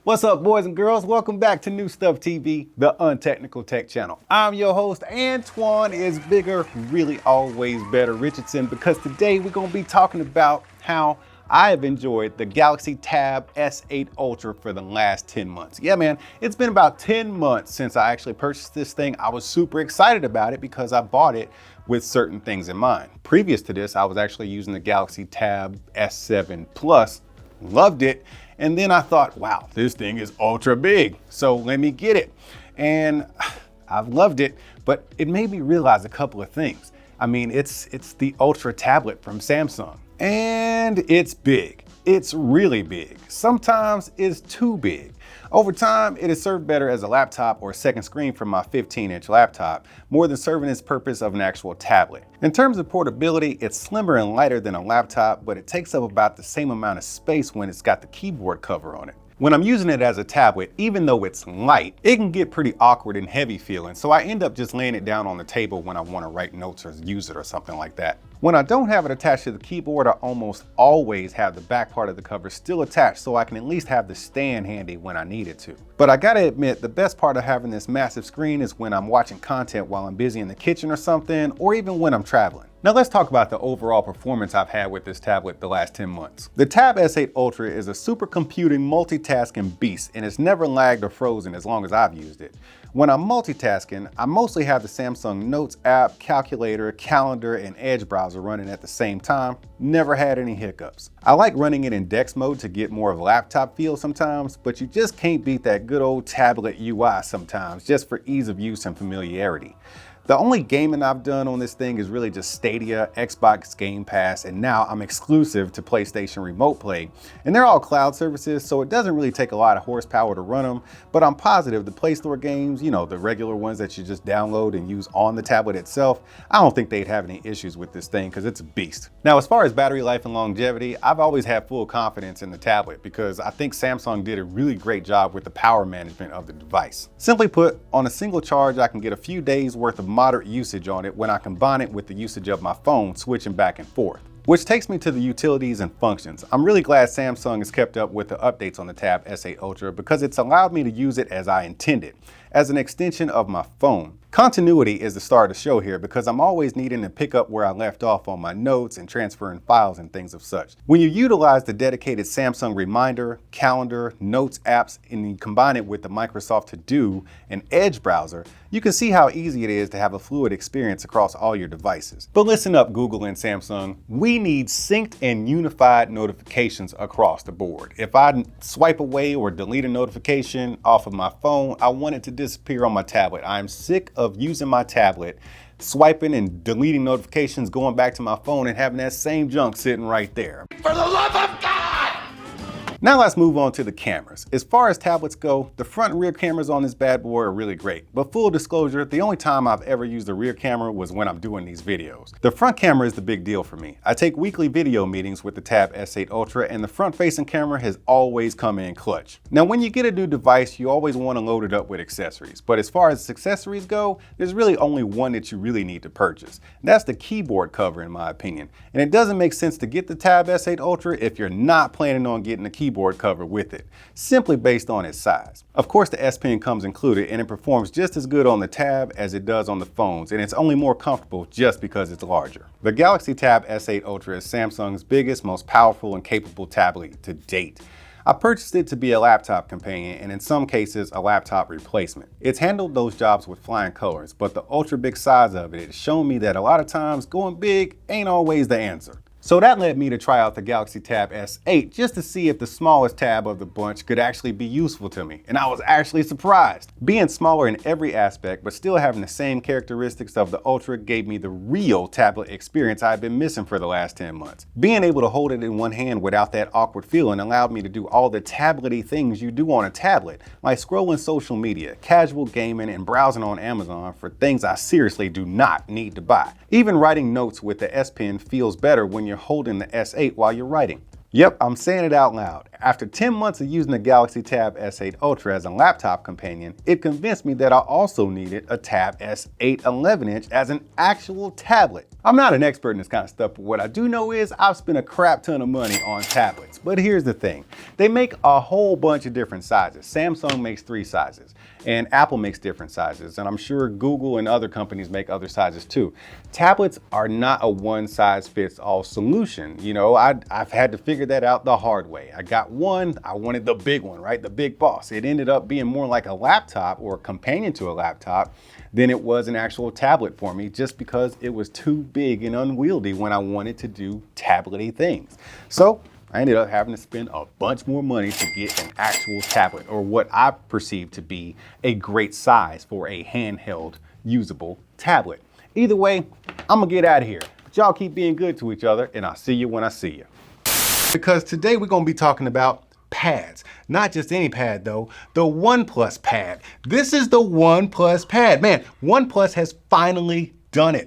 What's up, boys and girls? Welcome back to New Stuff TV, the Untechnical Tech channel. I'm your host, Antoine is bigger, really always better Richardson, because today we're gonna be talking about how I have enjoyed the Galaxy Tab S8 Ultra for the last 10 months. Yeah, man, it's been about 10 months since I actually purchased this thing. I was super excited about it because I bought it with certain things in mind. Previous to this, I was actually using the Galaxy Tab S7 Plus, loved it. And then I thought, wow, this thing is ultra big, so let me get it. And I've loved it, but it made me realize a couple of things. I mean, it's the Ultra tablet from Samsung, and it's big. It's really big. Sometimes it's too big. Over time, it has served better as a laptop or a second screen for my 15-inch laptop, more than serving its purpose of an actual tablet. In terms of portability, it's slimmer and lighter than a laptop, but it takes up about the same amount of space when it's got the keyboard cover on it. When I'm using it as a tablet, even though it's light, it can get pretty awkward and heavy feeling, so I end up just laying it down on the table when I want to write notes or use it or something like that. When I don't have it attached to the keyboard, I almost always have the back part of the cover still attached so I can at least have the stand handy when I need it to. But I gotta admit, the best part of having this massive screen is when I'm watching content while I'm busy in the kitchen or something, or even when I'm traveling. Now let's talk about the overall performance I've had with this tablet the last 10 months. The Tab S8 Ultra is a supercomputing multitasking beast, and it's never lagged or frozen as long as I've used it. When I'm multitasking, I mostly have the Samsung Notes app, calculator, calendar, and Edge browser running at the same time. Never had any hiccups. I like running it in DeX mode to get more of a laptop feel sometimes, but you just can't beat that good old tablet UI sometimes, just for ease of use and familiarity. The only gaming I've done on this thing is really just Stadia, Xbox Game Pass, and now I'm exclusive to PlayStation Remote Play. And they're all cloud services, so it doesn't really take a lot of horsepower to run them, but I'm positive the Play Store games, you know, the regular ones that you just download and use on the tablet itself, I don't think they'd have any issues with this thing because it's a beast. Now, as far as battery life and longevity, I've always had full confidence in the tablet because I think Samsung did a really great job with the power management of the device. Simply put, on a single charge, I can get a few days worth of moderate usage on it when I combine it with the usage of my phone switching back and forth. Which takes me to the utilities and functions. I'm really glad Samsung has kept up with the updates on the Tab S8 Ultra because it's allowed me to use it as I intended, as an extension of my phone. Continuity is the star of the show here because I'm always needing to pick up where I left off on my notes and transferring files and things of such. When you utilize the dedicated Samsung Reminder, Calendar, Notes apps, and you combine it with the Microsoft To Do and Edge browser, you can see how easy it is to have a fluid experience across all your devices. But listen up, Google and Samsung, we need synced and unified notifications across the board. If I swipe away or delete a notification off of my phone, I want it to disappear on my tablet. I'm sick of using my tablet, swiping and deleting notifications, going back to my phone and having that same junk sitting right there. For the love of God! Now let's move on to the cameras. As far as tablets go, the front and rear cameras on this bad boy are really great. But full disclosure, the only time I've ever used a rear camera was when I'm doing these videos. The front camera is the big deal for me. I take weekly video meetings with the Tab S8 Ultra and the front-facing camera has always come in clutch. Now when you get a new device, you always want to load it up with accessories. But as far as accessories go, there's really only one that you really need to purchase. And that's the keyboard cover in my opinion. And it doesn't make sense to get the Tab S8 Ultra if you're not planning on getting the keyboard cover with it, simply based on its size. Of course, the S Pen comes included and it performs just as good on the Tab as it does on the phones, and it's only more comfortable just because it's larger. The Galaxy Tab S8 Ultra is Samsung's biggest, most powerful and capable tablet to date. I purchased it to be a laptop companion and in some cases a laptop replacement. It's handled those jobs with flying colors, but the ultra big size of it has shown me that a lot of times going big ain't always the answer. So that led me to try out the Galaxy Tab S8 just to see if the smallest tab of the bunch could actually be useful to me, and I was actually surprised. Being smaller in every aspect but still having the same characteristics of the Ultra gave me the real tablet experience I've been missing for the last 10 months. Being able to hold it in one hand without that awkward feeling allowed me to do all the tablet-y things you do on a tablet, like scrolling social media, casual gaming, and browsing on Amazon for things I seriously do not need to buy. Even writing notes with the S Pen feels better when you're holding the S8 while you're writing. Yep, I'm saying it out loud. After 10 months of using the Galaxy Tab S8 Ultra as a laptop companion, it convinced me that I also needed a Tab S8 11-inch as an actual tablet. I'm not an expert in this kind of stuff, but what I do know is I've spent a crap ton of money on tablets. But here's the thing, they make a whole bunch of different sizes. Samsung makes 3 sizes, and Apple makes different sizes, and I'm sure Google and other companies make other sizes too. Tablets are not a one-size-fits-all solution. You know, I've had to figure that out the hard way. I got one, I wanted the big one, right? The big boss. It ended up being more like a laptop or a companion to a laptop than it was an actual tablet for me, just because it was too big and unwieldy when I wanted to do tablet-y things. So I ended up having to spend a bunch more money to get an actual tablet, or what I perceive to be a great size for a handheld usable tablet. Either way, I'm gonna get out of here. But y'all keep being good to each other, and I'll see you when I see you. Because today we're gonna be talking about pads. Not just any pad though, the Oneplus pad. This is the Oneplus pad. Man, Oneplus has finally done it.